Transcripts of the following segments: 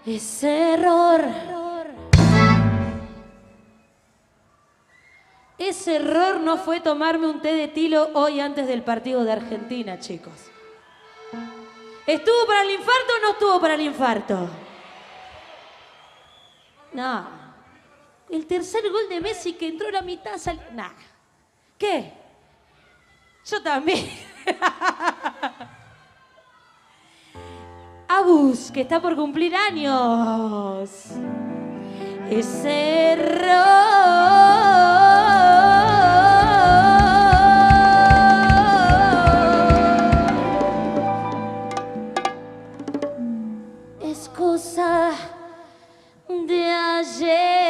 Ese error. Ese error no fue tomarme un té de tilo hoy antes del partido de Argentina, chicos. ¿Estuvo para el infarto o no estuvo para el infarto? No. El tercer gol de Messi que entró a la mitad salió... Nah. ¿Qué? Yo también. Agus, que está por cumplir años. Ese error. Es cosa de ayer.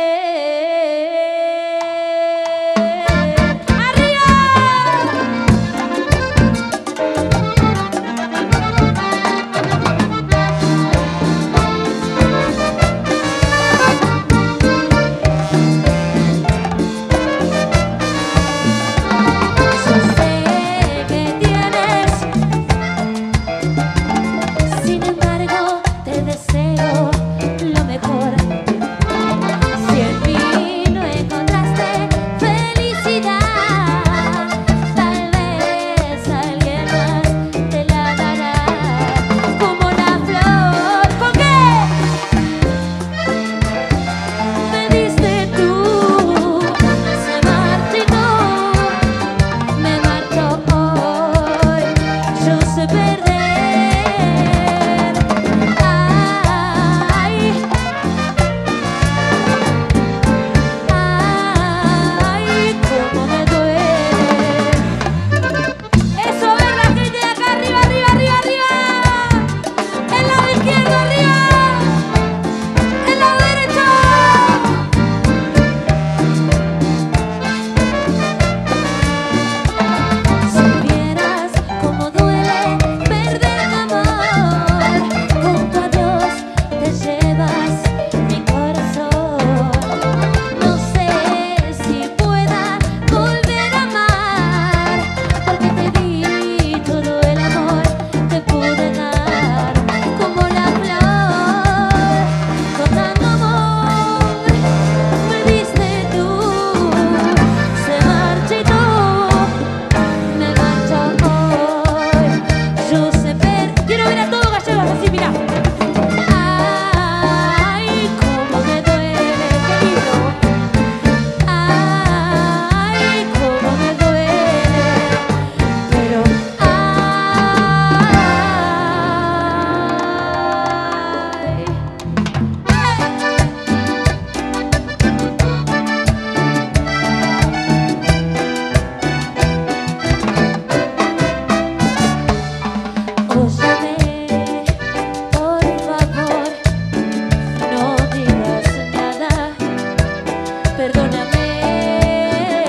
perdóname.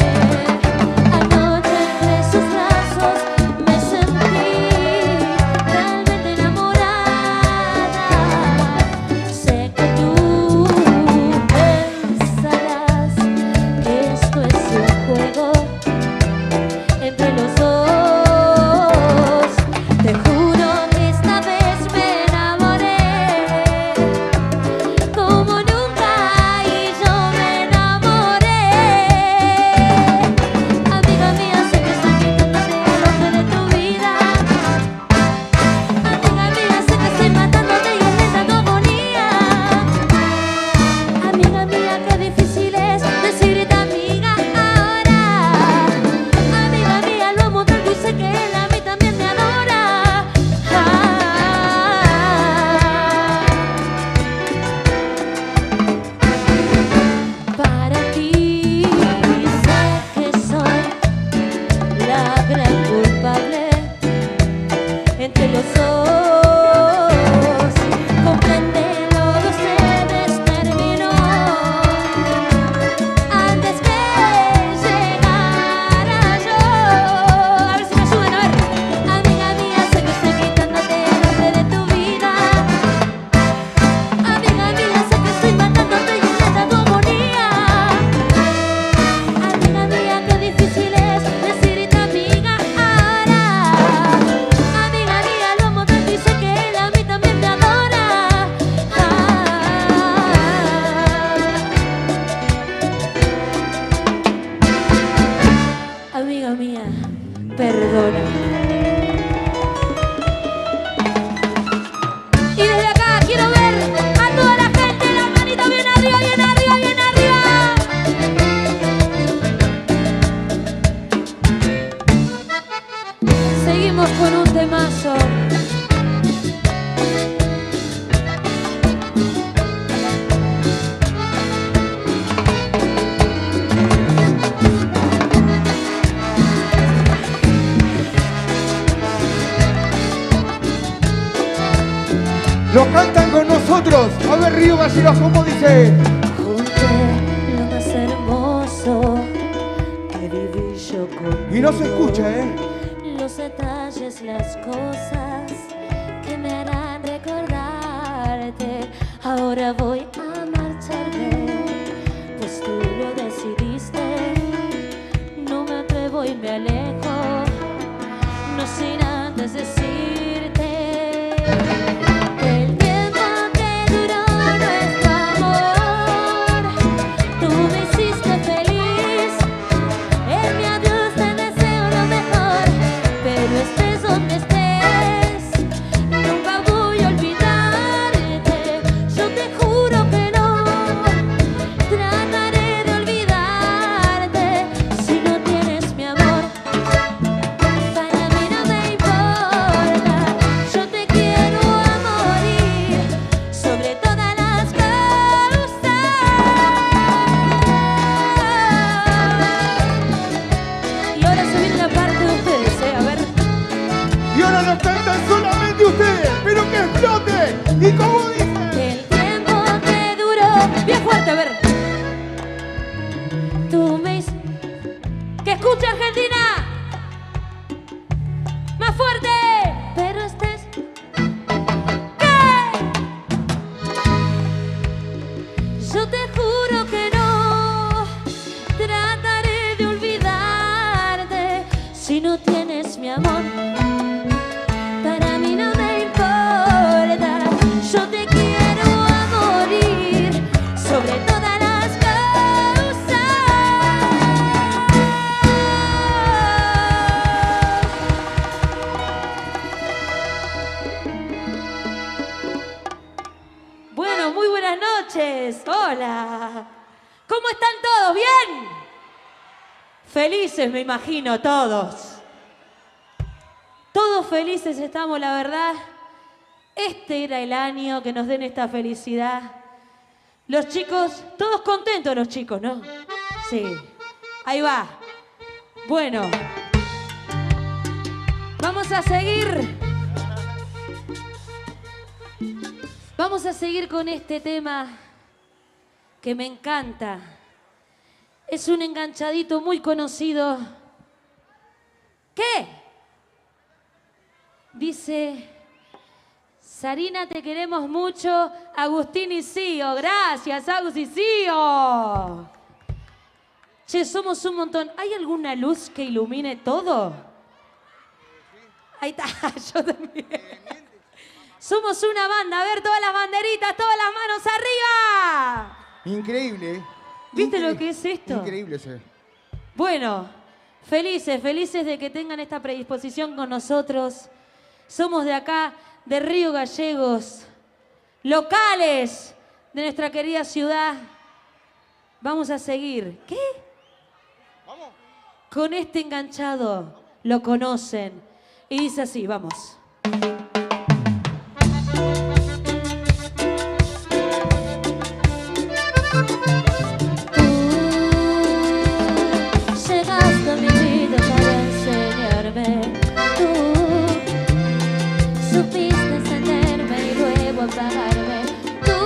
Anoche entre sus brazos me sentí realmente enamorada. Sé que tú pensarás que esto es un juego entre los dos. Te juro que esta vez me enamoré como nunca, y yo me enamoré. Amiga mía, sé que estoy quitándote el hombre de tu vida. Amiga mía, sé que estoy matándote y es lenta tu agonía. Amiga mía, qué difícil es decirte amiga ahora. Amiga mía, lo amo tanto y sé que él a mí también me adora. Para ti sé que soy la gran culpable entre los dos. Compréndelo, de ustedes terminó antes que llegara yo. A ver si me ayudan, a ver. Amiga mía, sé que estoy quitándote el nombre de tu vida. Amiga mía, sé que estoy matándote y es lenta tu agonía. Amiga mía, qué difícil es decirte amiga ahora. Amiga mía, lo amo tanto y sé que él a mí también me adora. Amiga mía, perdona. Y desde acá quiero ver a toda la gente, la manita bien arriba, bien arriba, bien arriba. Seguimos con un temazo. Lo cantan con nosotros. A ver, Río Gallegos, ¿cómo dice? Junté lo más hermoso que viví yo contigo. Y no se escucha, ¿eh? Los detalles, las cosas que me harán recordarte. Ahora voy a marcharme, pues tú lo decidiste. No me atrevo y me alejo, no sin antes decirte el tiempo que duró nuestro amor. Tú me hiciste feliz, en mi adiós te deseo lo mejor, pero estés donde estés, nunca voy a olvidarte. Yo te juro que no trataré de olvidarte si no tienes mi amor. Para mí no me importa, yo te quiero a morir sobre todas las cosas. Y ahora se viene la parte de ustedes, a ver. Y ahora lo cantan solamente ustedes. ¡Pero que explote! ¿Y cómo dice? El tiempo que duró, bien fuerte, a ver. Tú me hic- ¡Que escuche Argentina! ¡Más fuerte! Pero estés... ¿Qué? Yo te juro que no trataré de olvidarte si no tienes mi amor. Para mí no me importa, yo te quiero a morir sobre todas las cosas. Bueno, muy buenas noches. Hola. ¿Cómo están todos? ¿Bien? Felices, me imagino, todos. Todos felices estamos, la verdad. Este era el año que nos den esta felicidad. Los chicos, todos contentos los chicos, ¿no? Sí. Ahí va. Bueno. Vamos a seguir. Vamos a seguir con este tema que me encanta. Es un enganchadito muy conocido. ¿Qué? Dice, Sarina, te queremos mucho. Agustín y Cío. Gracias, Agus y Cío. Che, somos un montón. ¿Hay alguna luz que ilumine todo? Ahí está, yo también. Somos una banda. A ver, todas las banderitas, todas las manos arriba. Increíble, ¿eh? ¿Viste lo que es esto? Increíble, sí. Bueno, felices de que tengan esta predisposición con nosotros. Somos de acá, de Río Gallegos, locales de nuestra querida ciudad. Vamos a seguir. ¿Qué? Vamos. Con este enganchado. Lo conocen. Y dice así, vamos. Llegaste a mi vida para enseñarme. Tú supiste encenderme y luego apagarme. Tú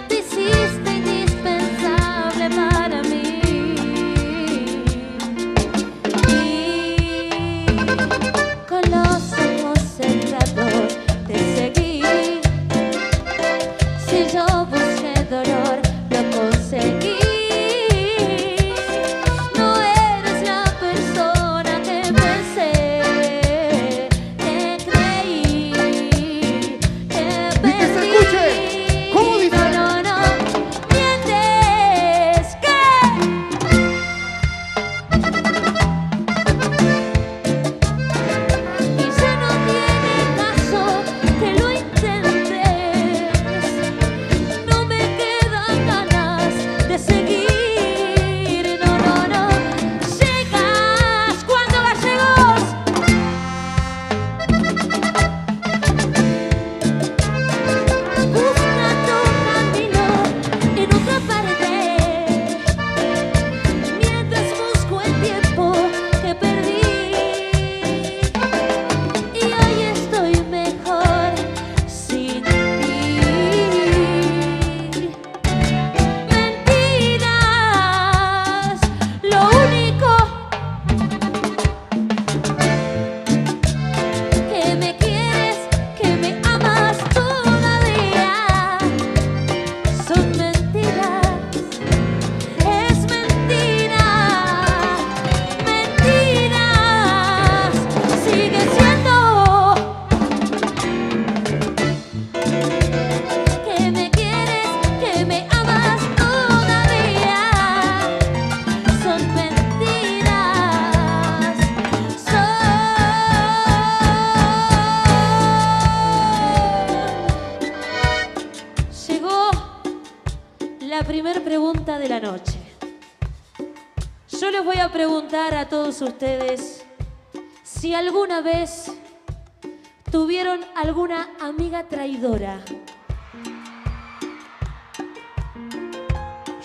te hiciste indispensable para mí. Y con los ojos cerrados te seguí. Si yo busqué dolor, lo conseguí. De la noche. Yo les voy a preguntar a todos ustedes si alguna vez tuvieron alguna amiga traidora.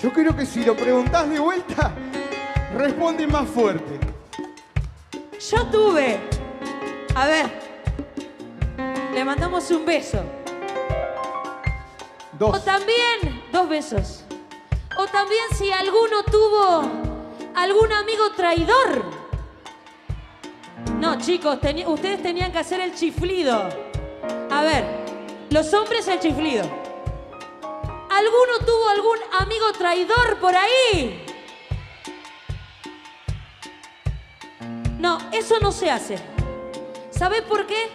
Yo creo que si lo preguntás de vuelta, responde más fuerte. Yo tuve. A ver, le mandamos un beso. Dos. O también 2 besos. O también si alguno tuvo algún amigo traidor. No, chicos, ustedes tenían que hacer el chiflido. A ver, los hombres el chiflido. ¿Alguno tuvo algún amigo traidor por ahí? No, eso no se hace. ¿Sabés por qué?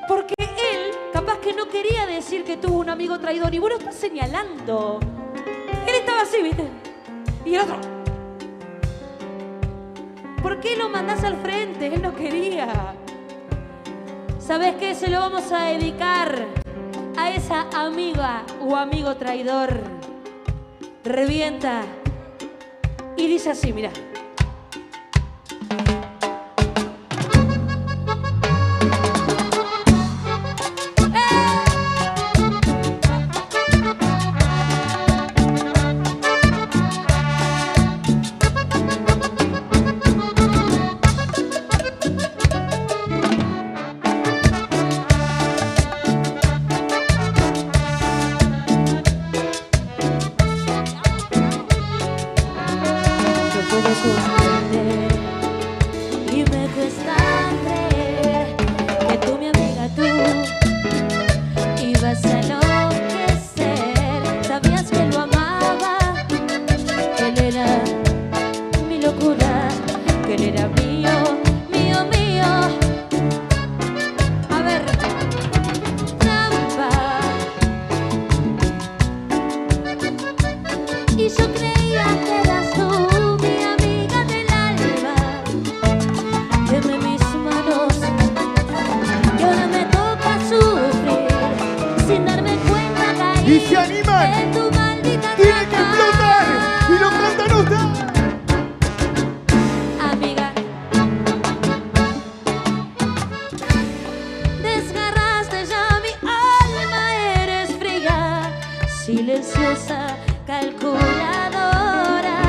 Porque él capaz que no quería decir que tuvo un amigo traidor y vos lo estás señalando. Él estaba así, ¿viste? Y el otro. ¿Por qué lo mandás al frente? Él no quería. ¿Sabés qué? Se lo vamos a dedicar a esa amiga o amigo traidor. Revienta. Y dice así, mira. comprender y me cuesta creer que tú, mi amiga, tú ibas a enloquecer. Sabías que lo amaba, que él era mi locura, que él era mío, mío, mío. A ver, trampa. Y yo creía que eras tú, mi amiga del alma. Quemé mis manos y ahora me toca sufrir. Sin darme cuenta caí Y se animan. en tu maldita Tiene que trampa. explotar. Y lo cantan ustedes. Amiga, desgarraste ya mi alma, eres fría, silenciosa, calculadora,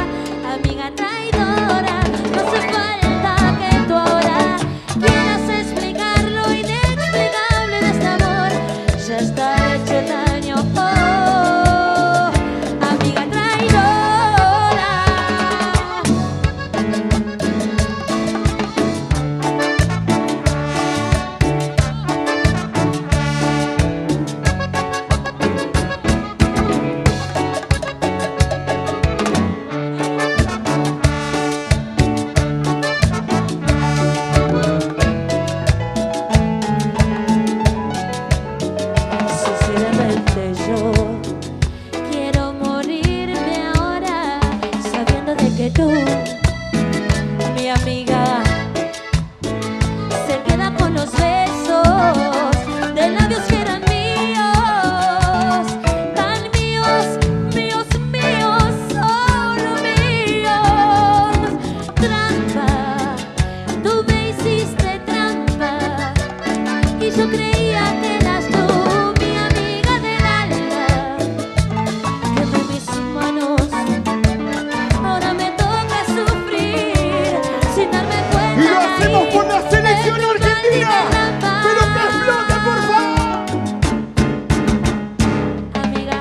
amiga traidora. No hace falta que tú ahora quieras explicar lo inexplicable de este amor. Ya está hecho el daño, oh, amiga traidora. Sinceramente yo quiero morirme ahora sabiendo de que tú, mi amiga, se queda con los besos de labios que eran míos, tan míos, míos, míos, solo míos. Trampa, tú me hiciste trampa y yo creía que eras tú, mi amiga del alma. Quemé mis manos, ahora me toca sufrir sin darme cuenta. Y lo hacemos por la caí selección en tu argentina. maldita trampa. Pero que explote, por favor. Amiga,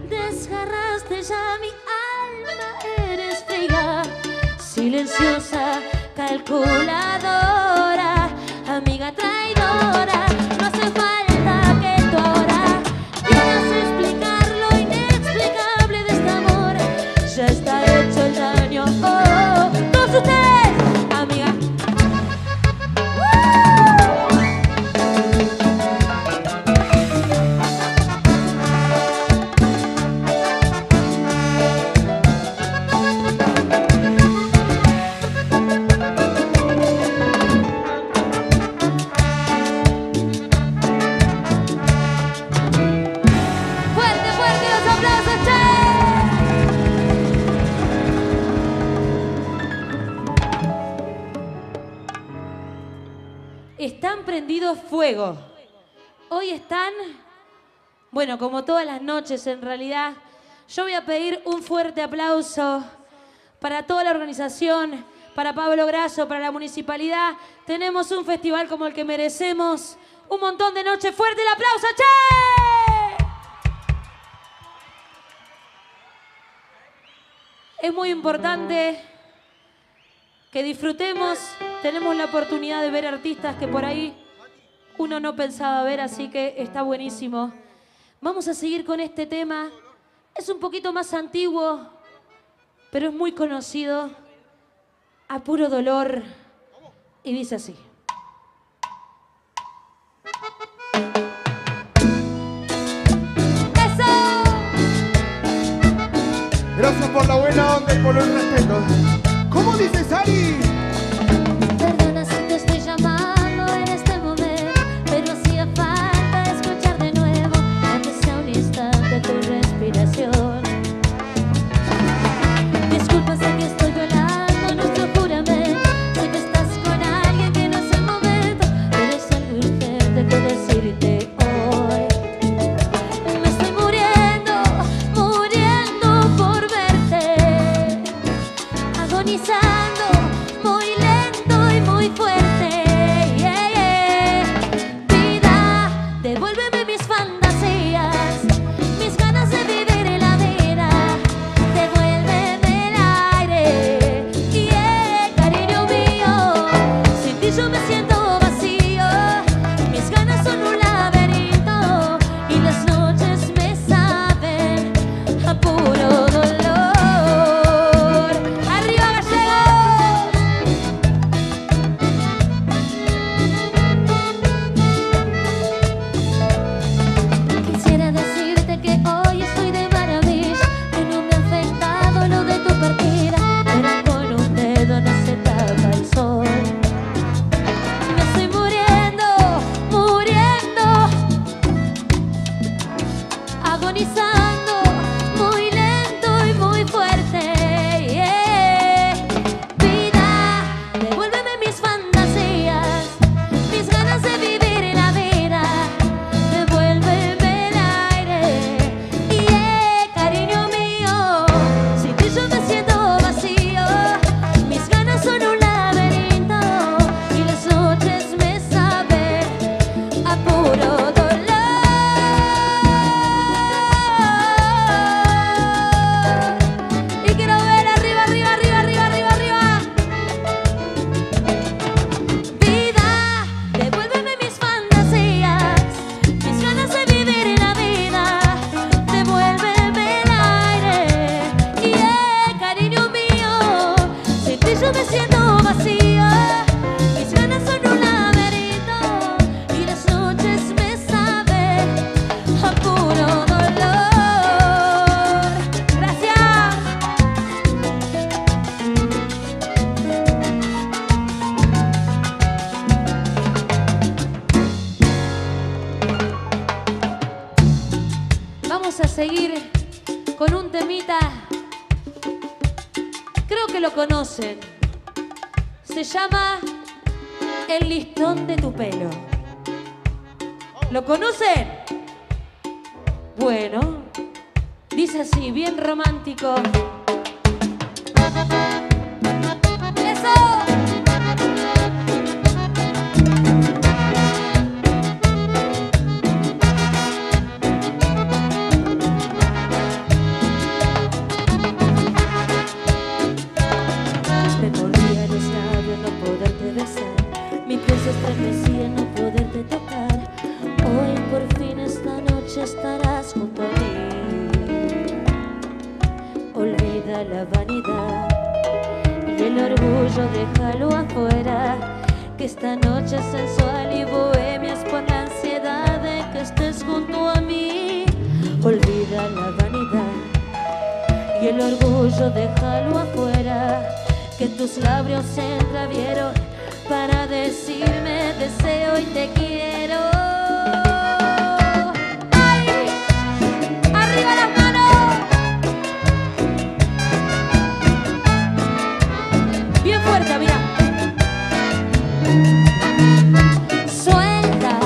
desgarraste ya mi alma, eres fría, silenciosa, calculadora, amiga traidora. No hace falta que tú ahora quieras explicar lo inexplicable de este amor. Ya está hecho el daño, oh, todos ustedes, amiga. Fuerte, fuerte los aplausos, che. Están prendidos fuego. Hoy están, bueno, como todas las noches en realidad. Yo voy a pedir un fuerte aplauso para toda la organización, para Pablo Grasso, para la municipalidad. Tenemos un festival como el que merecemos. Un montón de noches. ¡Fuerte el aplauso, che! Es muy importante que disfrutemos. Tenemos la oportunidad de ver artistas que por ahí uno no pensaba ver, así que está buenísimo. Vamos a seguir con este tema. Es un poquito más antiguo, pero es muy conocido. A puro dolor. Y dice así. ¡Eso! Gracias por la buena onda y por el respeto. ¿Cómo dice Sari? Perdona si te estoy llamando en este momento, pero hacía falta escuchar de nuevo, aunque sea un instante, tu respiración. Disculpa, sé que estoy violando nuestro juramento, sé que estás con alguien que no es el momento, pero es algo urgente que decirte hoy. Me estoy muriendo, muriendo por verte, agonizando, agonizando, muy lento y muy fuerte. Yeah. Vida, devuélveme mis fantasías, mis ganas de vivir la vida. Devuélveme el aire. Yeah, cariño mío, sin ti yo me siento vacío. Mis ganas son un laberinto y las noches me saben a puro dolor. Y quiero ver arriba, arriba, arriba, arriba, arriba, arriba. Vida, devuélveme mis fantasías, mis ganas de vivir la vida. Devuélveme el aire. Yeah, cariño mío, sin ti yo me siento vacío. Mis ganas son un laberinto y las noches me saben a puro dolor. Gracias. Vamos a seguir con un temita. Creo que lo conocen. Se llama El listón de tu pelo. ¿Lo conocen? Bueno, dice así, bien romántico. ¡Eso! Me mordía los labios no poderte besar, mi piel se estremecía no poderte tocar. Hoy por fin esta noche estarás junto a mí. Olvida la vanidad y el orgullo, déjalo afuera. Que esta noche sensual y bohemia es por la ansiedad de que estés junto a mí. Olvida la vanidad y el orgullo, déjalo afuera. Que tus labios se entreabrieron para decirme deseo y te quiero. ¡Ay! ¡Arriba las manos! Bien fuerte, mira. Suelta,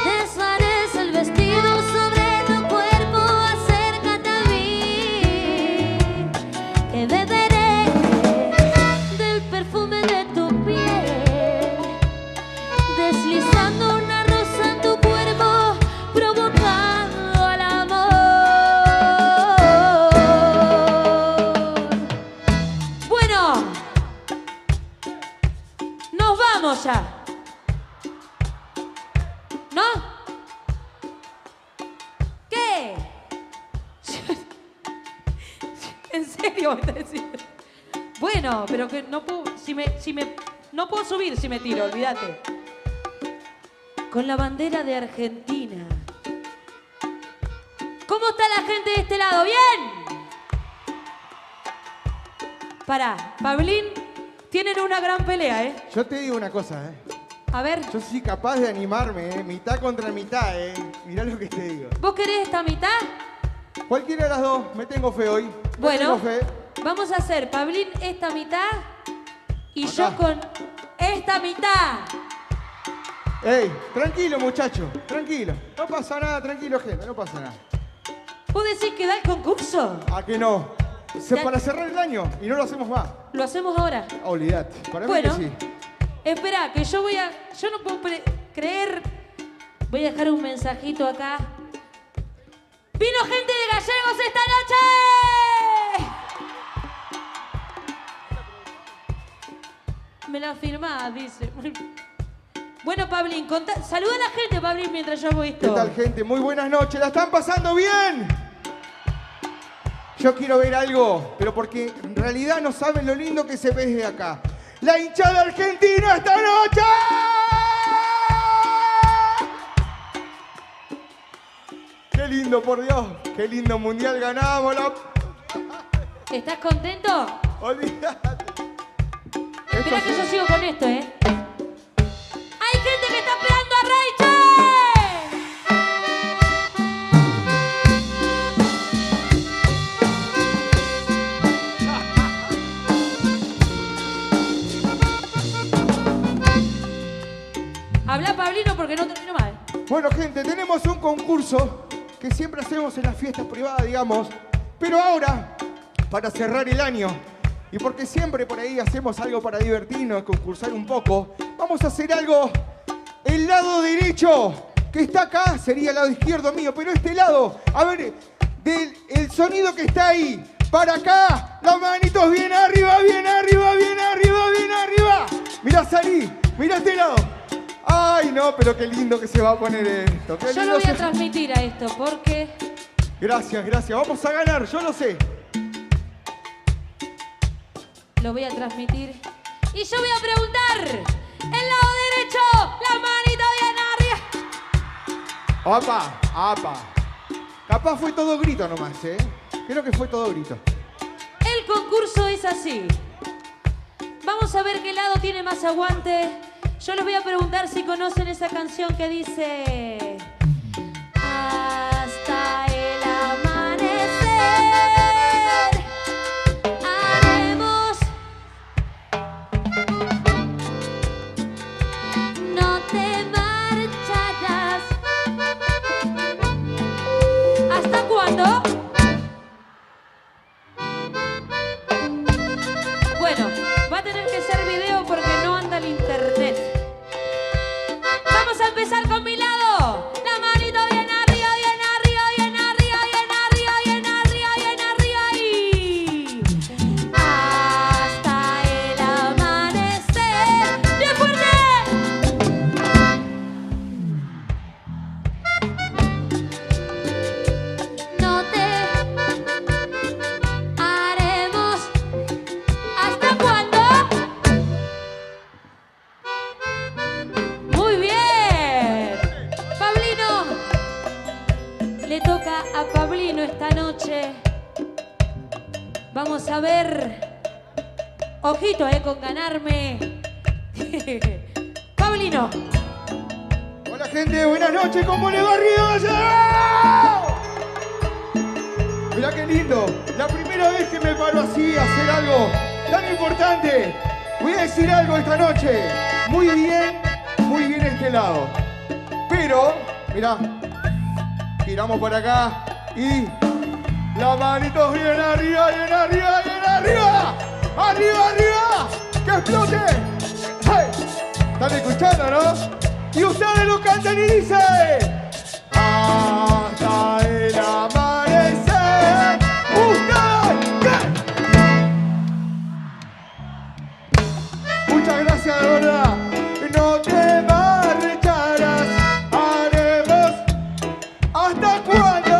desvanece el vestido sobre tu cuerpo, acércate a mí, que beberé del perfume de tu piel, deslizando una rosa en tu cuerpo, provocando al amor. Bueno, nos vamos ya. ¿No? ¿Qué? ¿En serio me estás diciendo? Bueno, pero que no puedo, no puedo subir si me tiro, olvídate. Con la bandera de Argentina. ¿Cómo está la gente de este lado? ¿Bien? Pará, Pablín, tienen una gran pelea, ¿eh? Yo te digo una cosa, A ver, yo soy capaz de animarme, mitad contra mitad, Mirá lo que te digo. ¿vos querés esta mitad? Cualquiera de las dos, me tengo fe hoy. Me Bueno, tengo fe. vamos a hacer, Pablín, esta mitad y Acá. yo con esta mitad. Ey, tranquilo muchacho, tranquilo. No pasa nada, tranquilo gente, no pasa nada. ¿Vos decís que da el concurso? ¿A que no? Para cerrar el año y no lo hacemos más. Lo hacemos ahora. Olvídate, para Bueno, mí que sí. espera, que yo no puedo creer. Voy a dejar un mensajito acá. ¡Vino gente de Gallegos esta noche! Me la firmás, dice. Bueno, Pablín, saluda a la gente, Pablín, mientras yo hago esto. ¿Qué tal gente? Muy buenas noches, ¿la están pasando bien? Yo quiero ver algo, pero porque en realidad no saben lo lindo que se ve desde acá. ¡La hinchada argentina esta noche! ¡Qué lindo, por Dios! ¡Qué lindo mundial ganamos! ¿Estás contento? Olvídate. Espera que yo sigo con esto, ¿eh? ¡Hay gente que está esperando a Bueno, gente, tenemos un concurso que siempre hacemos en las fiestas privadas, digamos. Pero ahora, para cerrar el año, y porque siempre por ahí hacemos algo para divertirnos, concursar un poco, vamos a hacer algo. El lado derecho, que está acá, sería el lado izquierdo mío, pero este lado, a ver, el sonido que está ahí, para acá, las manitos bien arriba, bien arriba, bien arriba, bien arriba. Mirá, salí, mirá este lado. Ay, no, pero qué lindo que se va a poner esto. Qué Yo lindo lo voy a se- transmitir a esto porque Gracias, gracias. Vamos a ganar, yo lo sé. lo voy a transmitir. Y yo voy a preguntar, el lado derecho, la manito bien arriba. Apa, apa. Capaz fue todo grito nomás, ¿eh? Creo que fue todo grito. El concurso es así. Vamos a ver qué lado tiene más aguante. Yo les voy a preguntar si conocen esa canción que dice... Hasta el amanecer haremos. No te marcharás. ¿Hasta cuándo? Bueno, va a tener que ser video porque no anda el internet. Vamos a empezar con mi lado. La manito bien arriba, bien arriba, bien arriba, bien arriba, bien arriba, bien arriba y hasta el amanecer. ¡Bien fuerte! No te haremos. ¿Hasta cuándo? Muy bien. Pablino. Le toca a Pablino esta noche. Vamos a ver. Ojito, con ganarme. Pablino. Hola, gente, buenas noches. ¿Cómo le va arriba allá? Mirá qué lindo. La primera vez que me paro así a hacer algo tan importante. Voy a decir algo esta noche. Muy bien este lado. Pero, mirá, giramos por acá y las manitos bien arriba, bien arriba, bien arriba. Arriba, arriba. Que explote. ¡Hey! ¿Están escuchando, no? Y ustedes lo cantan y dicen hasta el amanecer. ¡Ustedes! ¿Qué? Muchas gracias, de verdad. No te marcharás. Haremos. ¿Hasta cuándo?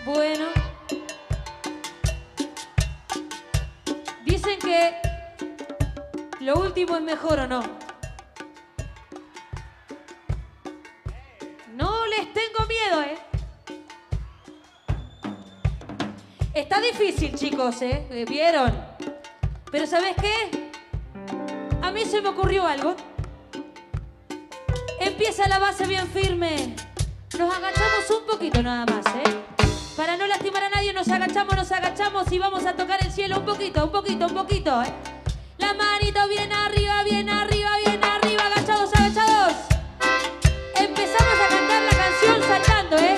Bueno. Dicen que lo último es mejor, ¿o no? No les tengo miedo, ¿eh? Está difícil, chicos, ¿eh? ¿Vieron? Pero ¿sabes qué? A mí se me ocurrió algo. Empieza la base bien firme. Nos agachamos un poquito nada más, ¿eh? Para no lastimar a nadie nos agachamos y vamos a tocar el cielo un poquito, ¿eh? La manito bien arriba, bien arriba, bien arriba, agachados, agachados. Empezamos a cantar la canción saltando, ¿eh?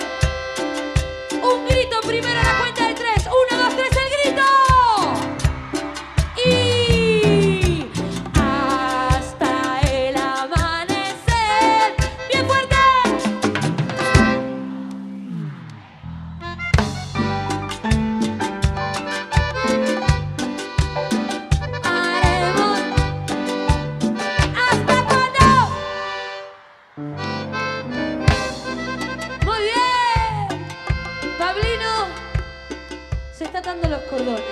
Un grito primero a la cuenta de 3. 1, 2, 3, el grito. Y hasta el amanecer. ¡Bien fuerte! Haremos. ¿Hasta cuándo? Muy bien. Pablino se está atando los cordones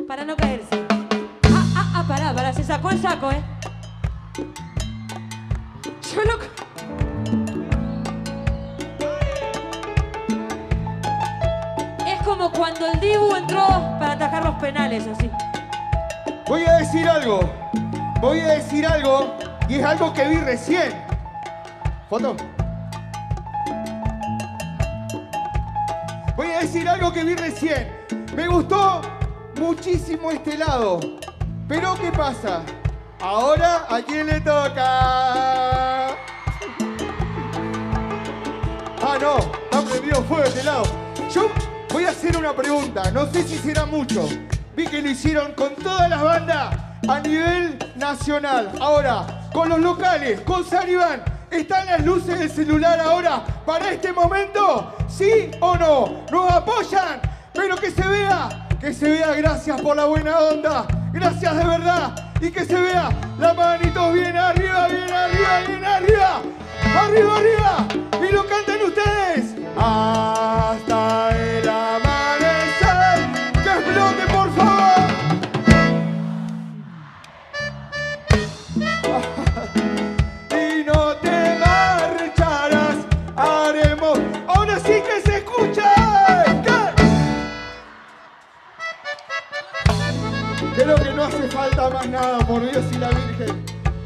para no caerse. Pará, se sacó el saco, ¿eh? Yo lo... Es como cuando el Dibu entró para atajar los penales, así. Voy a decir algo. Y es algo que vi recién. ¿Foto? voy a decir algo que vi recién. Me gustó muchísimo este helado. Pero ¿qué pasa? Ahora, ¿a quién le toca? Ah, no, está prendido fuego este helado. Yo voy a hacer una pregunta, no sé si será mucho. Vi que lo hicieron con todas las bandas a nivel nacional. Ahora, con los locales, con San Iván, ¿están las luces del celular ahora para este momento? ¿Sí o no? ¿Nos apoyan? Pero que se vea, gracias por la buena onda, gracias de verdad. Y que se vea las manitos bien arriba, bien arriba, bien arriba. Arriba, arriba. Y lo cantan ustedes. Hasta el amanecer. Que explote, por favor. Y no te marcharás. Haremos. Ahora sí que se escucha. Creo que no hace falta más nada, por Dios y la Virgen.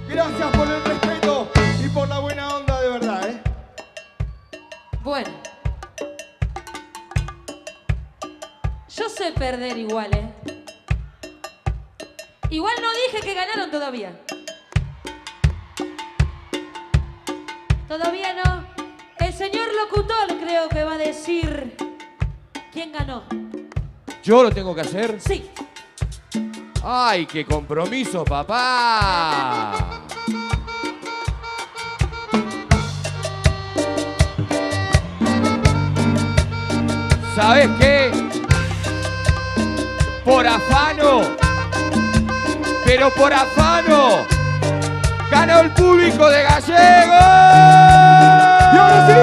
Gracias por el respeto y por la buena onda, de verdad, ¿eh? Bueno. Yo sé perder igual, ¿eh? Igual no dije que ganaron todavía. Todavía no. El señor locutor creo que va a decir quién ganó. ¿Yo lo tengo que hacer? Sí. ¡Ay, qué compromiso, papá! ¿Sabes qué? Por afano, pero por afano, ganó el público de Gallego. ¡Y ahora sí!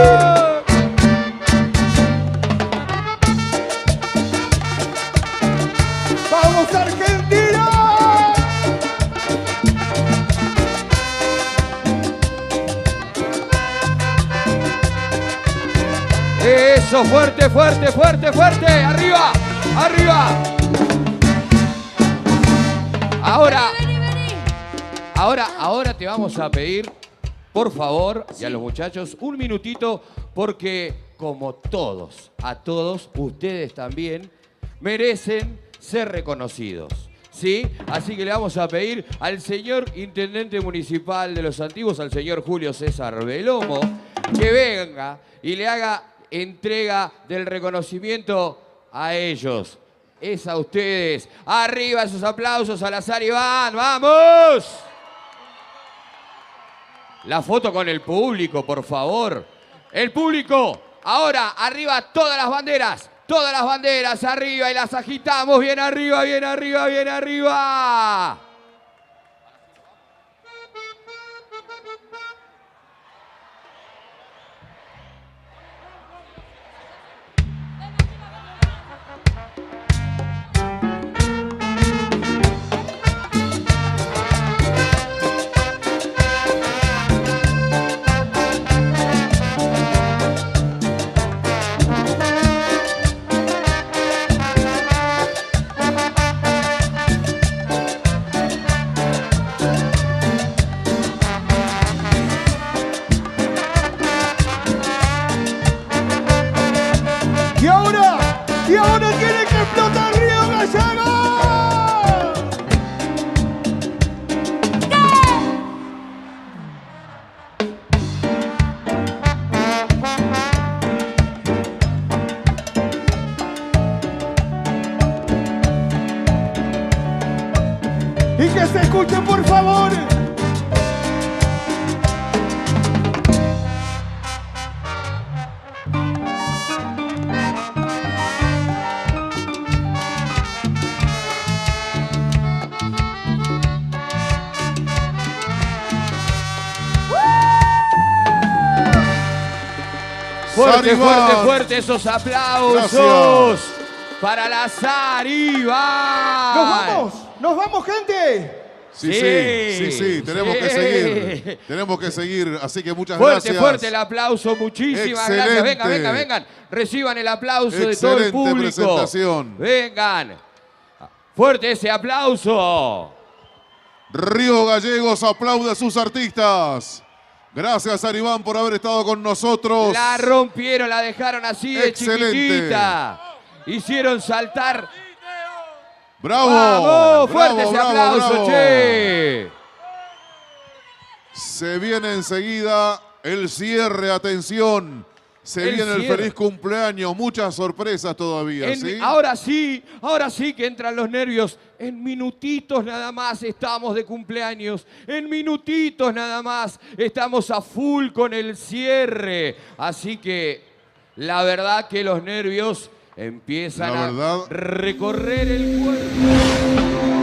¡Vamos, Argentina! Eso, fuerte, fuerte, fuerte, fuerte. Arriba, arriba. Ahora, ahora te vamos a pedir, por favor, y a los muchachos, un minutito, porque como todos, a todos, ustedes también merecen ser reconocidos, ¿sí? Así que le vamos a pedir al señor Intendente Municipal de Los Antiguos, al señor Julio César Belomo, que venga y le haga entrega del reconocimiento a ellos. Es a ustedes. Arriba esos aplausos a la San Iván. ¡Vamos! La foto con el público, por favor. El público. Ahora, arriba todas las banderas. Todas las banderas arriba y las agitamos. Bien arriba, bien arriba, bien arriba. Y ahora tiene que explotar Río Gallego. Y que se escuche, por favor. Fuerte, fuerte, fuerte esos aplausos. Gracias. Para la San Iván. Nos vamos, gente. Sí, tenemos que seguir. Tenemos que seguir, así que muchas fuerte, gracias. Fuerte el aplauso, muchísimas gracias. Vengan, vengan, vengan. Reciban el aplauso de todo el público. Presentación. Vengan. Fuerte ese aplauso. Río Gallegos aplaude a sus artistas. Gracias, Aribán, por haber estado con nosotros. La rompieron, la dejaron así de Excelente. chiquitita. Hicieron saltar. ¡Bravo! ¡Vamos! ¡Fuerte Bravo, ese bravo, aplauso, bravo! che! Se viene enseguida el cierre, atención. Se El viene el cierre. feliz cumpleaños, muchas sorpresas todavía, ¿sí? Ahora sí que entran los nervios. En minutitos nada más estamos de cumpleaños. En minutitos nada más estamos a full con el cierre. Así que la verdad que los nervios empiezan La a verdad. recorrer el cuerpo.